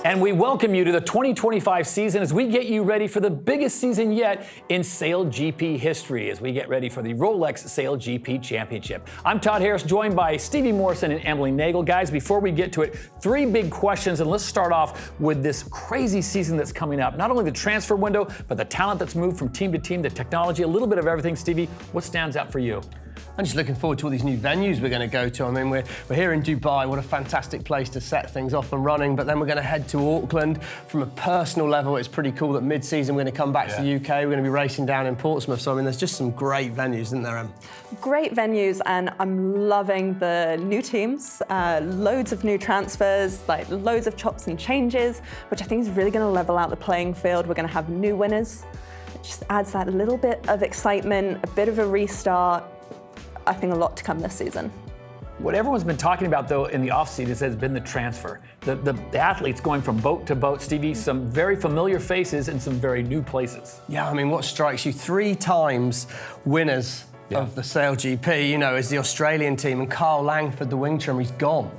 And we welcome you to the 2025 season as we get you ready for the biggest season yet in SailGP history as we get ready for the Rolex SailGP Championship. I'm Todd Harris, joined by Stevie Morrison and Emily Nagel. Guys, before we get to it, 3 big questions, and let's start off with this crazy season that's coming up. Not only the transfer window, but the talent that's moved from team to team, the technology, a little bit of everything. Stevie, what stands out for you? I'm just looking forward to all these new venues we're going to go to. I mean, we're here in Dubai. What a fantastic place to set things off and running. But then we're going to head to Auckland. From a personal level, it's pretty cool that mid-season we're going to come back to the UK. We're going to be racing down in Portsmouth. So, I mean, there's just some great venues, isn't there, Em? Great venues, and I'm loving the new teams. Loads of new transfers, like loads of chops and changes, which I think is really going to level out the playing field. We're going to have new winners. It just adds that little bit of excitement, a bit of a restart. I think a lot to come this season. What everyone's been talking about, though, in the offseason has been the transfer. The athletes going from boat to boat. Stevie, some very familiar faces and some very new places. Yeah, I mean, what strikes you? 3 times winners of the SailGP, you know, is the Australian team, and Kyle Langford, the wing trimmer, he's gone.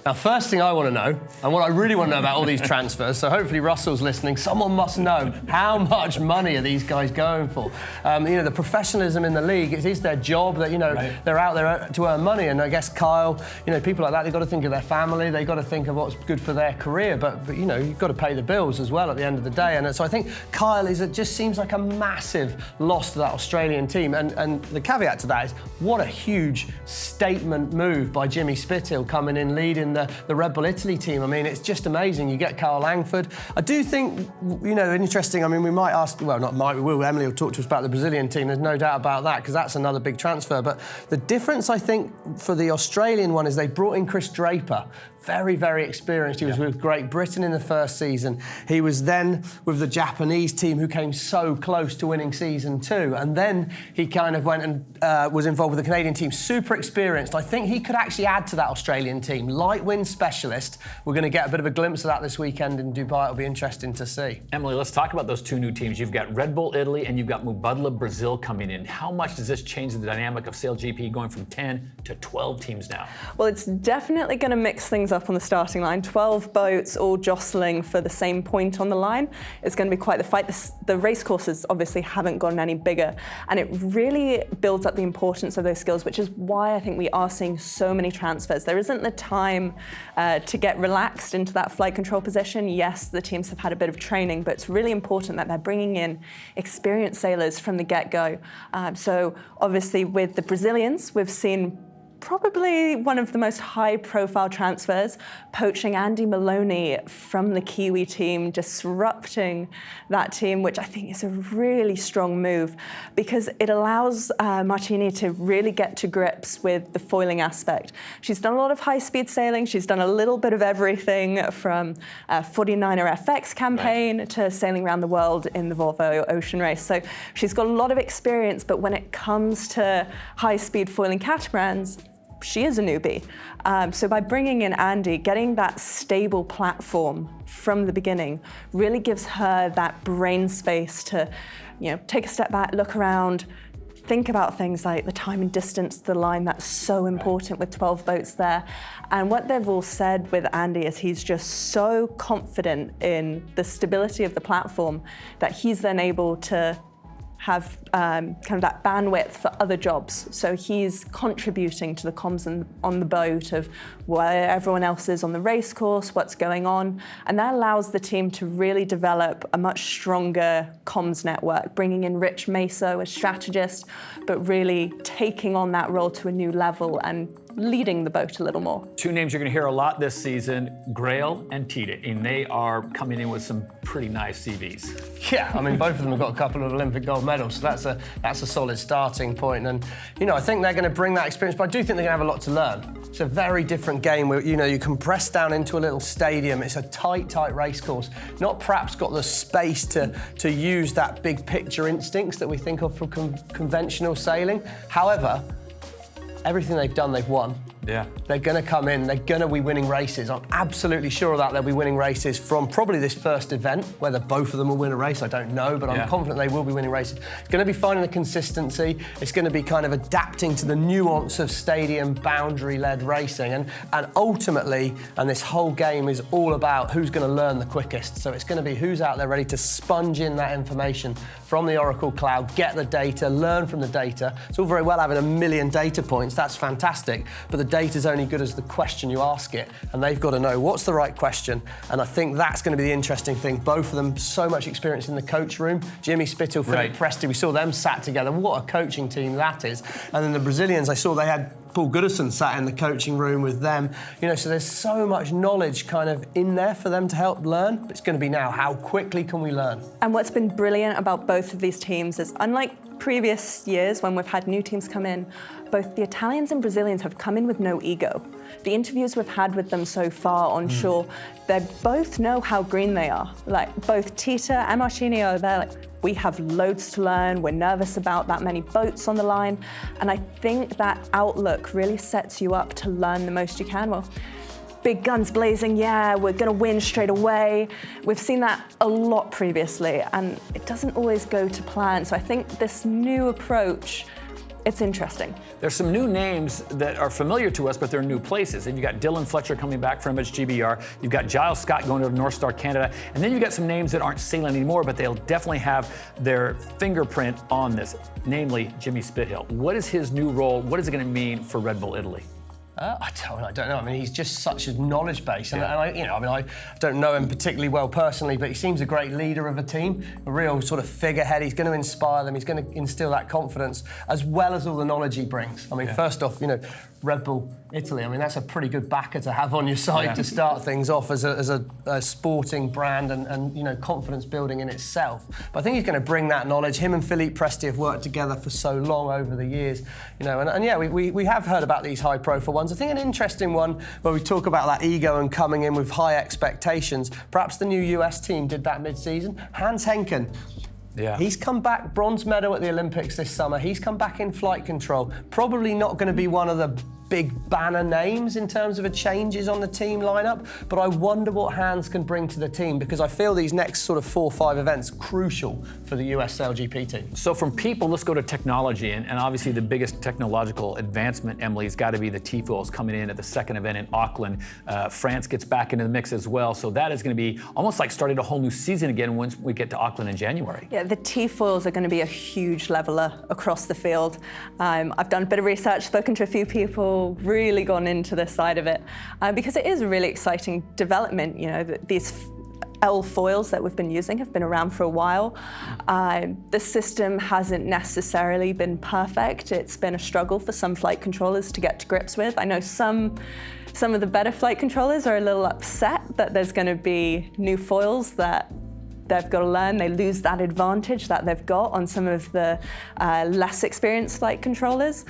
Now, first thing I want to know, and what I really want to know about all these transfers, so hopefully Russell's listening, someone must know how much money are these guys going for? You know, the professionalism in the league, it is their job that, you know, they're out there to earn money. And I guess Kyle, you know, people like that, they've got to think of their family, they've got to think of what's good for their career. But you know, you've got to pay the bills as well at the end of the day. And so I think Kyle it just seems like a massive loss to that Australian team. And the caveat to that is, what a huge statement move by Jimmy Spithill coming in, leading the Red Bull Italy team. I mean, it's just amazing. You get Kyle Langford. I do think, you know, interesting. I mean, we might ask, well, not might, we will. Emily will talk to us about the Brazilian team. There's no doubt about that, because that's another big transfer. But the difference, I think, for the Australian one is they brought in Chris Draper. Very, very experienced. He was with Great Britain in the first season. He was then with the Japanese team, who came so close to winning season 2. And then he kind of went and was involved with the Canadian team. Super experienced. I think he could actually add to that Australian team. Light wind specialist. We're going to get a bit of a glimpse of that this weekend in Dubai. It'll be interesting to see. Emily, let's talk about those 2 new teams. You've got Red Bull Italy and you've got Mubadala Brazil coming in. How much does this change the dynamic of SailGP going from 10 to 12 teams now? Well, it's definitely going to mix things up on the starting line. 12 boats all jostling for the same point on the line. It's going to be quite the fight. The race courses obviously haven't gotten any bigger, and it really builds up the importance of those skills, which is why I think we are seeing so many transfers. There isn't the time to get relaxed into that flight control position. Yes, the teams have had a bit of training, but it's really important that they're bringing in experienced sailors from the get-go. So obviously with the Brazilians, we've seen probably one of the most high-profile transfers, poaching Andy Maloney from the Kiwi team, disrupting that team, which I think is a really strong move, because it allows Martini to really get to grips with the foiling aspect. She's done a lot of high-speed sailing. She's done a little bit of everything, from 49er FX campaign to sailing around the world in the Volvo Ocean Race. So she's got a lot of experience, but when it comes to high-speed foiling catamarans, she is a newbie. So by bringing in Andy, getting that stable platform from the beginning really gives her that brain space to, you know, take a step back, look around, think about things like the time and distance to the line. That's so important with 12 boats there. And what they've all said with Andy is he's just so confident in the stability of the platform that he's then able to have kind of that bandwidth for other jobs. So he's contributing to the comms on the boat of where everyone else is on the race course, what's going on. And that allows the team to really develop a much stronger comms network, bringing in Rich Meso as strategist, but really taking on that role to a new level and leading the boat a little more. 2 names you're going to hear a lot this season, Grail and Tita, and they are coming in with some pretty nice CVs. Yeah, I mean, both of them have got a couple of Olympic gold medals, so that's a solid starting point. And, you know, I think they're going to bring that experience, but I do think they're going to have a lot to learn. It's a very different game where, you know, you compress down into a little stadium. It's a tight race course. Not perhaps got the space to use that big picture instincts that we think of from conventional sailing. However, everything they've done, they've won. Yeah. They're going to come in, they're going to be winning races. I'm absolutely sure of that. They'll be winning races from probably this first event. Whether both of them will win a race, I don't know, but I'm confident they will be winning races. It's going to be finding the consistency. It's going to be kind of adapting to the nuance of stadium boundary-led racing. And ultimately, and this whole game is all about who's going to learn the quickest. So it's going to be who's out there ready to sponge in that information from the Oracle Cloud, get the data, learn from the data. It's all very well having a million data points, that's fantastic, but the data's only good as the question you ask it, and they've got to know what's the right question, and I think that's going to be the interesting thing. Both of them, so much experience in the coach room. Jimmy Spittle, Philip Presti, we saw them sat together. What a coaching team that is. And then the Brazilians, I saw they had Paul Goodison sat in the coaching room with them. You know, so there's so much knowledge kind of in there for them to help learn. But it's going to be now, how quickly can we learn? And what's been brilliant about both of these teams is, unlike previous years when we've had new teams come in, both the Italians and Brazilians have come in with no ego. The interviews we've had with them so far on shore, they both know how green they are. Like, both Tita and Marcinio, they're like, we have loads to learn, we're nervous about that many boats on the line, and I think that outlook really sets you up to learn the most you can. Well, big guns blazing, yeah, we're gonna win straight away. We've seen that a lot previously, and it doesn't always go to plan. So I think this new approach, it's interesting. There's some new names that are familiar to us, but they're new places. And you've got Dylan Fletcher coming back from HGBR. You've got Giles Scott going to North Star Canada. And then you've got some names that aren't sailing anymore, but they'll definitely have their fingerprint on this, namely Jimmy Spithill. What is his new role? What is it going to mean for Red Bull Italy? I don't know. I mean, he's just such a knowledge base, and I don't know him particularly well personally, but he seems a great leader of a team, a real sort of figurehead. He's going to inspire them. He's going to instill that confidence, as well as all the knowledge he brings. I mean, first off, Red Bull Italy. I mean, that's a pretty good backer to have on your side to start things off as a sporting brand and confidence building in itself. But I think he's going to bring that knowledge. Him and Philippe Presti have worked together for so long over the years, we have heard about these high profile ones. I think an interesting one where we talk about that ego and coming in with high expectations. Perhaps the new US team did that mid-season. Hans Henken. Yeah. He's come back, bronze medal at the Olympics this summer. He's come back in flight control. Probably not going to be one of the big banner names in terms of changes on the team lineup, but I wonder what Hans can bring to the team, because I feel these next sort of 4 or 5 events crucial for the US SailGP team. So from people, let's go to technology, and obviously the biggest technological advancement, Emily, has got to be the T-foils coming in at the second event in Auckland. France gets back into the mix as well, so that is going to be almost like starting a whole new season again once we get to Auckland in January. Yeah, the T-foils are going to be a huge leveler across the field. I've done a bit of research, spoken to a few people, really gone into this side of it, because it is a really exciting development. These L foils that we've been using have been around for a while. The system hasn't necessarily been perfect. It's been a struggle for some flight controllers to get to grips with. I know some of the better flight controllers are a little upset that there's going to be new foils that they've got to learn. They lose that advantage that they've got on some of the less experienced flight controllers.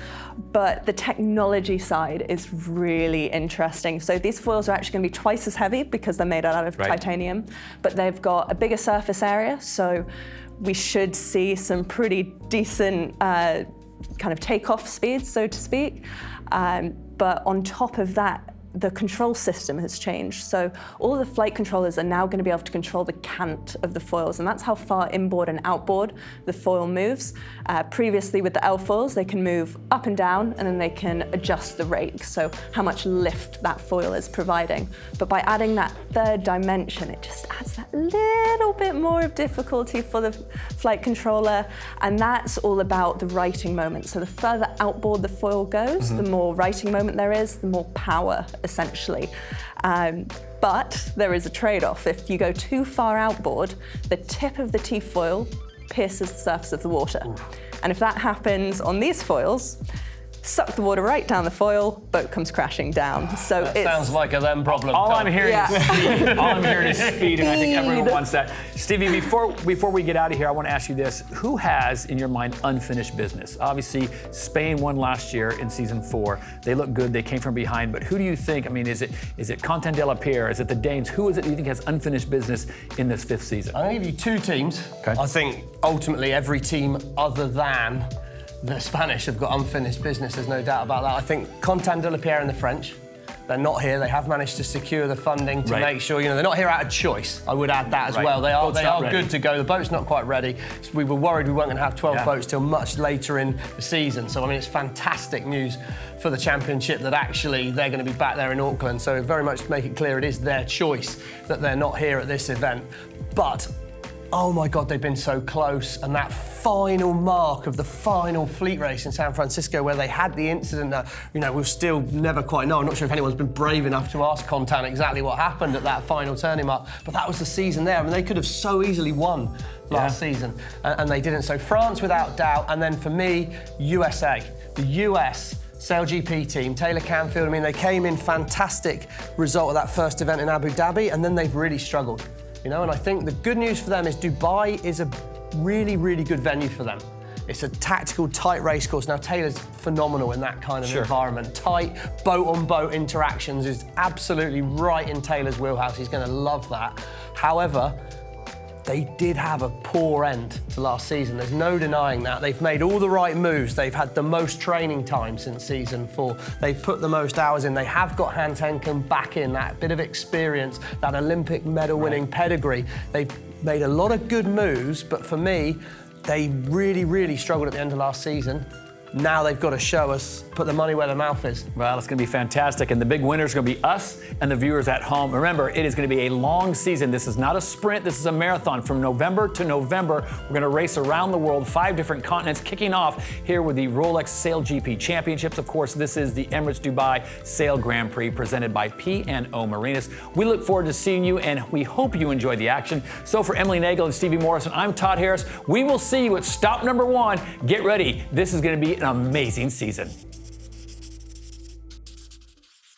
But the technology side is really interesting. So these foils are actually going to be twice as heavy because they're made out of titanium, but they've got a bigger surface area. So we should see some pretty decent kind of takeoff speeds, so to speak. But on top of that, the control system has changed. So all the flight controllers are now going to be able to control the cant of the foils, and that's how far inboard and outboard the foil moves. Previously with the L foils, they can move up and down, and then they can adjust the rake, so how much lift that foil is providing. But by adding that third dimension, it just adds that little bit more of difficulty for the flight controller, and that's all about the righting moment. So the further outboard the foil goes, the more righting moment there is, the more power, essentially. But there is a trade-off. If you go too far outboard, the tip of the T-foil pierces the surface of the water. And if that happens on these foils, suck the water right down the foil, boat comes crashing down. So it sounds like a them problem. All I'm hearing is speed. All I'm hearing is speed, and I think everyone wants that. Stevie, before we get out of here, I want to ask you this. Who has, in your mind, unfinished business? Obviously, Spain won last year in season 4. They look good. They came from behind. But who do you think? I mean, is it Content de la Pierre? Is it the Danes? Who is it you think has unfinished business in this 5th season? I'm going to give you 2 teams. Okay. I think ultimately every team other than the Spanish have got unfinished business, there's no doubt about that. I think Contant de la Pierre and the French, they're not here. They have managed to secure the funding to make sure, they're not here out of choice. I would add that as well. They are good to go. The boat's not quite ready. We were worried we weren't going to have 12 boats till much later in the season. So, I mean, it's fantastic news for the championship that actually they're going to be back there in Auckland. So very much to make it clear, it is their choice that they're not here at this event. But oh my God, they've been so close. And that final mark of the final fleet race in San Francisco where they had the incident that, we'll still never quite know. I'm not sure if anyone's been brave enough to ask Contant exactly what happened at that final turning mark, but that was the season there. I mean, they could have so easily won last season, and they didn't. So France, without doubt. And then for me, USA. The US SailGP team, Taylor Canfield, I mean, they came in fantastic result of that first event in Abu Dhabi, and then they've really struggled. And I think the good news for them is Dubai is a really, really good venue for them. It's a tactical, tight race course. Now, Taylor's phenomenal in that kind of environment. Tight, boat-on-boat interactions is absolutely right in Taylor's wheelhouse. He's going to love that. However, they did have a poor end to last season. There's no denying that. They've made all the right moves. They've had the most training time since season 4. They've put the most hours in. They have got Hans Henken back in, that bit of experience, that Olympic medal-winning pedigree. They've made a lot of good moves, but for me, they really, really struggled at the end of last season. Now they've got to show us, put the money where their mouth is. Well, it's going to be fantastic, and the big winner is going to be us and the viewers at home. Remember, it is going to be a long season. This is not a sprint. This is a marathon. From November to November, we're going to race around the world, 5 different continents, kicking off here with the Rolex SailGP Championships. Of course, this is the Emirates Dubai Sail Grand Prix presented by P&O Marinas. We look forward to seeing you, and we hope you enjoy the action. So for Emily Nagel and Stevie Morrison, I'm Todd Harris. We will see you at stop number 1. Get ready. This is going to be an amazing season.